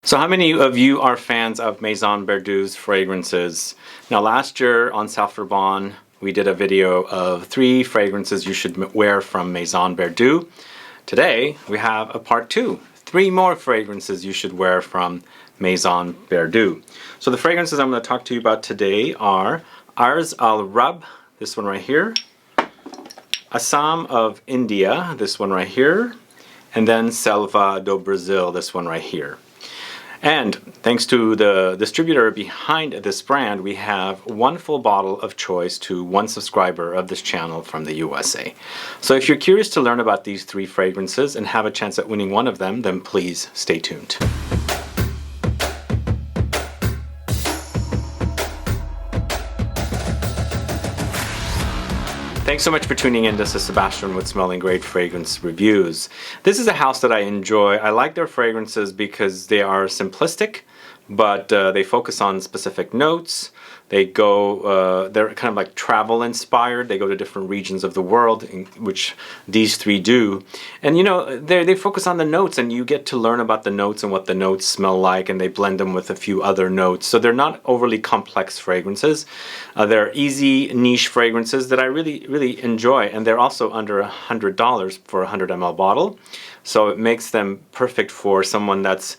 So how many of you are fans of Maison Berdoues fragrances? Now last year on South Rauban, we did a video of 3 fragrances you should wear from Maison Berdoues. Today we have a part 2, 3 more fragrances you should wear from Maison Berdoues. So the fragrances I'm going to talk to you about today are Arz El-Rab, this one right here, Assam of India, this one right here, and then Selva do Brazil, this one right here. And thanks to the distributor behind this brand, we have 1 full bottle of choice to 1 subscriber of this channel from the USA. So if you're curious to learn about these 3 fragrances and have a chance at winning one of them, then please stay tuned. Thanks so much for tuning in. This is Sebastian with Smelling Great Fragrance Reviews. This is a house that I enjoy. I like their fragrances because they are simplistic, but they focus on specific notes. They go, they're kind of like travel inspired. They go to different regions of the world, which these 3 do. And you know, they focus on the notes, and you get to learn about the notes and what the notes smell like, and they blend them with a few other notes. So they're not overly complex fragrances. They're easy niche fragrances that I really enjoy, and they're also under $100 for a 100 ml bottle. So it makes them perfect for someone that's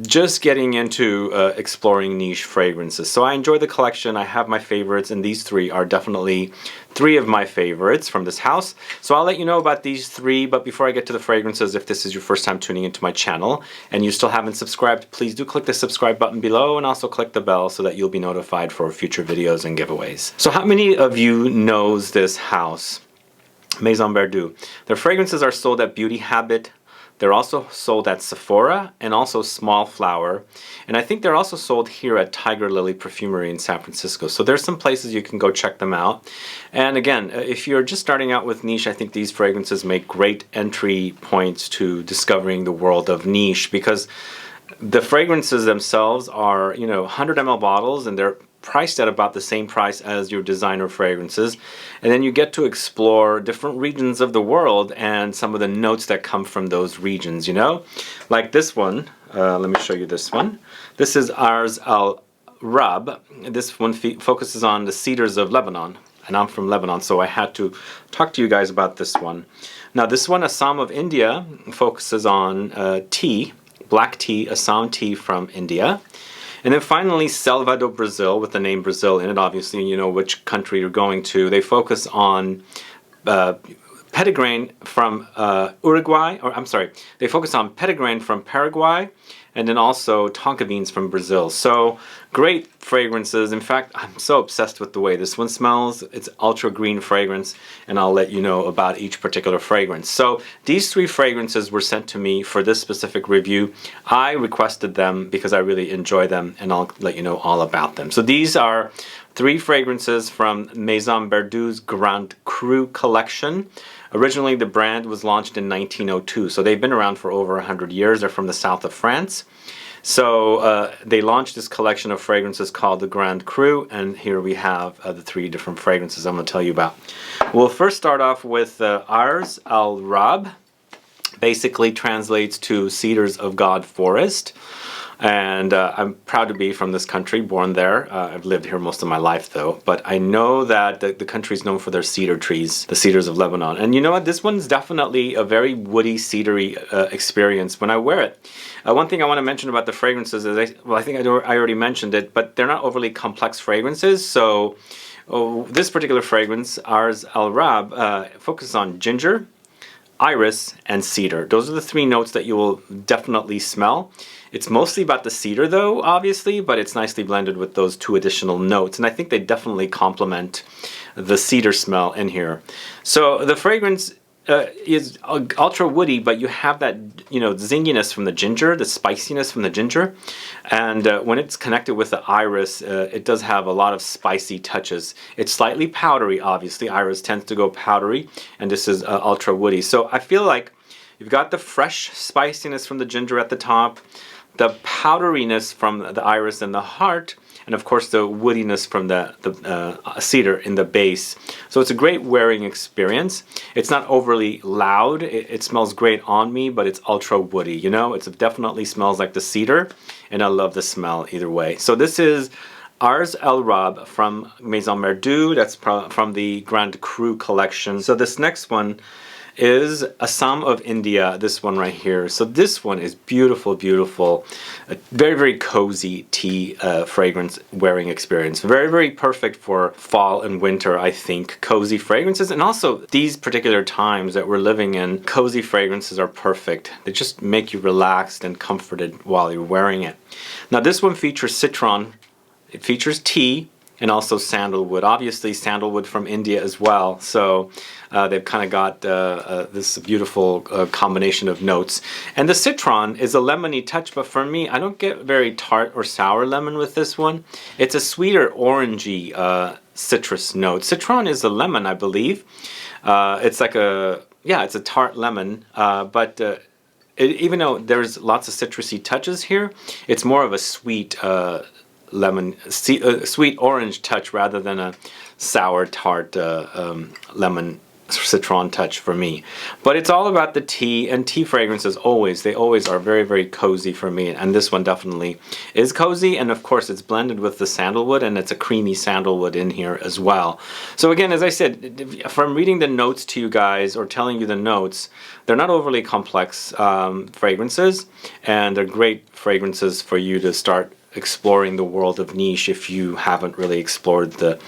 just getting into exploring niche fragrances. So I enjoy the collection. I have my favorites, and these 3 are definitely 3 of my favorites from this house. So I'll let you know about these 3, but before I get to the fragrances, if this is your first time tuning into my channel and you still haven't subscribed, please do click the subscribe button below and also click the bell so that you'll be notified for future videos and giveaways. So how many of you knows this house, Maison Berdoues? Their fragrances are sold at Beauty Habit. They're also sold at Sephora and also Small Flower. And I think they're also sold here at Tiger Lily Perfumery in San Francisco. So there's some places you can go check them out. And again, if you're just starting out with niche, I think these fragrances make great entry points to discovering the world of niche, because the fragrances themselves are, you know, 100 ml bottles, and they're priced at about the same price as your designer fragrances. And then you get to explore different regions of the world and some of the notes that come from those regions, you know? Like this one, let me show you this one. This is Arz El-Rab. This one focuses on the Cedars of Lebanon. And I'm from Lebanon, so I had to talk to you guys about this one. Now this one, Assam of India, focuses on tea, black tea, Assam tea from India. And then finally, Selva do Brazil, with the name Brazil in it, obviously, you know which country you're going to. They focus on Petitgrain from Uruguay, or I'm sorry, they focus on Petitgrain from Paraguay, and then also Tonka Beans from Brazil. So great fragrances. In fact, I'm so obsessed with the way this one smells. It's ultra green fragrance, and I'll let you know about each particular fragrance. So these 3 fragrances were sent to me for this specific review. I requested them because I really enjoy them, and I'll let you know all about them. So these are 3 fragrances from Maison Berdoues Grand Cru collection. Originally, the brand was launched in 1902, so they've been around for over 100 years. They're from the south of France. So they launched this collection of fragrances called the Grand Cru, and here we have the 3 different fragrances I'm going to tell you about. We'll first start off with Arz El-Rab. Basically translates to Cedars of God Forest. And I'm proud to be from this country, born there. I've lived here most of my life though, but I know that the country is known for their cedar trees, the Cedars of Lebanon. And you know what, this one's definitely a very woody, cedary experience when I wear it. One thing I want to mention about the fragrances is, I think I already mentioned it, but they're not overly complex fragrances. So this particular fragrance, Arz El-Rab, focuses on ginger, iris, and cedar. Those are the 3 notes that you will definitely smell. It's mostly about the cedar though, obviously, but it's nicely blended with those 2 additional notes, and I think they definitely complement the cedar smell in here. So the fragrance is ultra woody, but you have that, you know, zinginess from the ginger, the spiciness from the ginger, and when it's connected with the iris, it does have a lot of spicy touches. It's slightly powdery, obviously. Iris tends to go powdery, and this is ultra woody. So I feel like you've got the fresh spiciness from the ginger at the top, the powderiness from the iris and the heart, and of course the woodiness from the cedar in the base. So it's a great wearing experience. It's not overly loud. It smells great on me, but it's ultra woody. You know, it definitely smells like the cedar, and I love the smell either way. So this is Arz El-Rab from Maison Berdoues. That's from the Grand Cru collection. So this next one is Assam of India, this one right here. So this one is beautiful, beautiful. A very, very cozy tea fragrance wearing experience. Very, very perfect for fall and winter, I think. Cozy fragrances, and also these particular times that we're living in, cozy fragrances are perfect. They just make you relaxed and comforted while you're wearing it. Now this one features Citron. It features tea and also sandalwood. Obviously sandalwood from India as well. So they've kind of got this beautiful combination of notes. And the citron is a lemony touch, but for me, I don't get very tart or sour lemon with this one. It's a sweeter orangey citrus note. Citron is a lemon, I believe. It's like it's a tart lemon, but even though there's lots of citrusy touches here, it's more of a sweet sweet orange touch rather than a sour tart lemon citron touch for me. But it's all about the tea, and tea fragrances they always are very, very cozy for me, and this one definitely is cozy. And of course it's blended with the sandalwood, and it's a creamy sandalwood in here as well. So again, as I said, from reading the notes to you guys or telling you the notes, they're not overly complex fragrances, and they're great fragrances for you to start exploring the world of niche if you haven't really explored the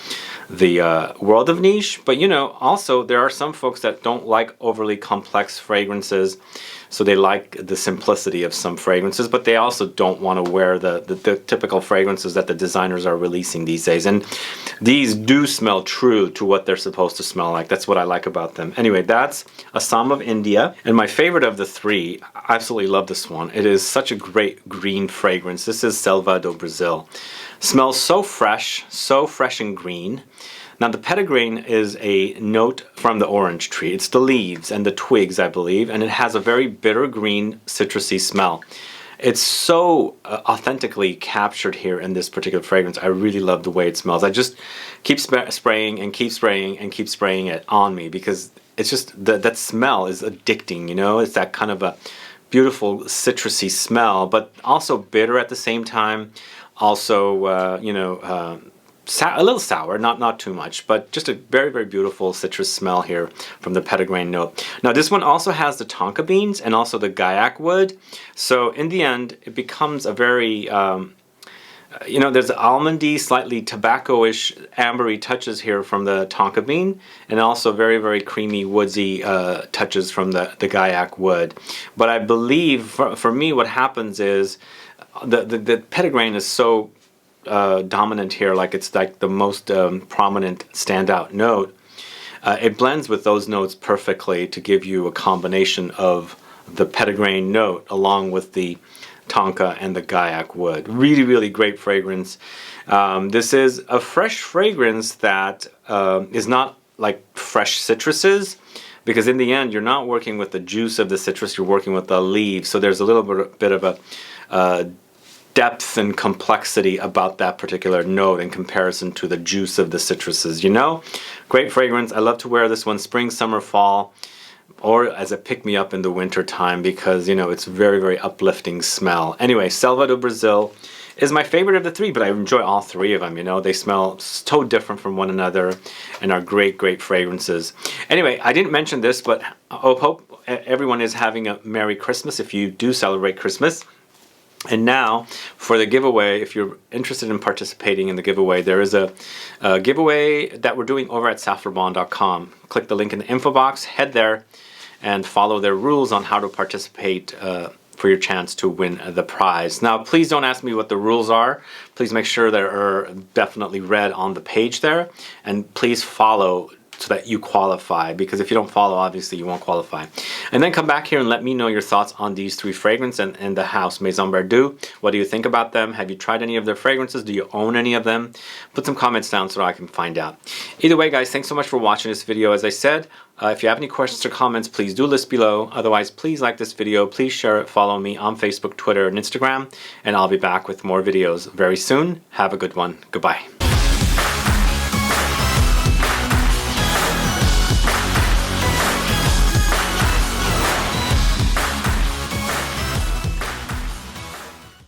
world of niche. But you know, also there are some folks that don't like overly complex fragrances, so they like the simplicity of some fragrances, but they also don't want to wear the typical fragrances that the designers are releasing these days. And these do smell true to what they're supposed to smell like. That's what I like about them. Anyway, that's Assam of India, and my favorite of the three. I absolutely love this one. It is such a great green fragrance. This is Selva do Brazil. Smells so fresh and green. Now the Petitgrain is a note from the orange tree. It's the leaves and the twigs, I believe, and it has a very bitter green citrusy smell. It's so authentically captured here in this particular fragrance. I really love the way it smells. I just keep spraying and keep spraying and keep spraying it on me, because it's just that smell is addicting, you know? It's that kind of a beautiful citrusy smell, but also bitter at the same time. Also, you know, a little sour, not too much, but just a very, very beautiful citrus smell here from the Petitgrain note. Now this one also has the Tonka beans and also the Guaiac wood. So in the end, it becomes a very, you know, there's almondy, slightly tobacco-ish, ambery touches here from the Tonka bean, and also very, very creamy, woodsy touches from the Guaiac wood. But I believe, for me, what happens is the Petitgrain is so dominant here, like it's like the most prominent standout note. It blends with those notes perfectly to give you a combination of the Petitgrain note along with the Tonka and the Guaiac wood. Really, really great fragrance. This is a fresh fragrance that is not like fresh citruses, because in the end you're not working with the juice of the citrus, you're working with the leaves. So there's a little bit of a depth and complexity about that particular note in comparison to the juice of the citruses, you know? Great fragrance. I love to wear this one spring, summer, fall, or as a pick-me-up in the winter time, because, you know, it's very, very uplifting smell. Anyway, Selva do Brazil is my favorite of the three, but I enjoy all three of them, you know? They smell so different from one another and are great, great fragrances. Anyway, I didn't mention this, but I hope everyone is having a Merry Christmas if you do celebrate Christmas. And now, for the giveaway, if you're interested in participating in the giveaway, there is a giveaway that we're doing over at saffron.com. Click the link in the info box, head there, and follow their rules on how to participate for your chance to win the prize. Now, please don't ask me what the rules are. Please make sure they are definitely read on the page there, and please follow so that you qualify, because if you don't follow, obviously you won't qualify. And then come back here and let me know your thoughts on these 3 fragrances and the house Maison Berdoues. What do you think about them? Have you tried any of their fragrances? Do you own any of them? Put some comments down so I can find out. Either way, guys, thanks so much for watching this video. As I said, if you have any questions or comments, please do list below. Otherwise, please like this video, please share it, follow me on Facebook, Twitter, and Instagram, and I'll be back with more videos very soon. Have a good one. Goodbye.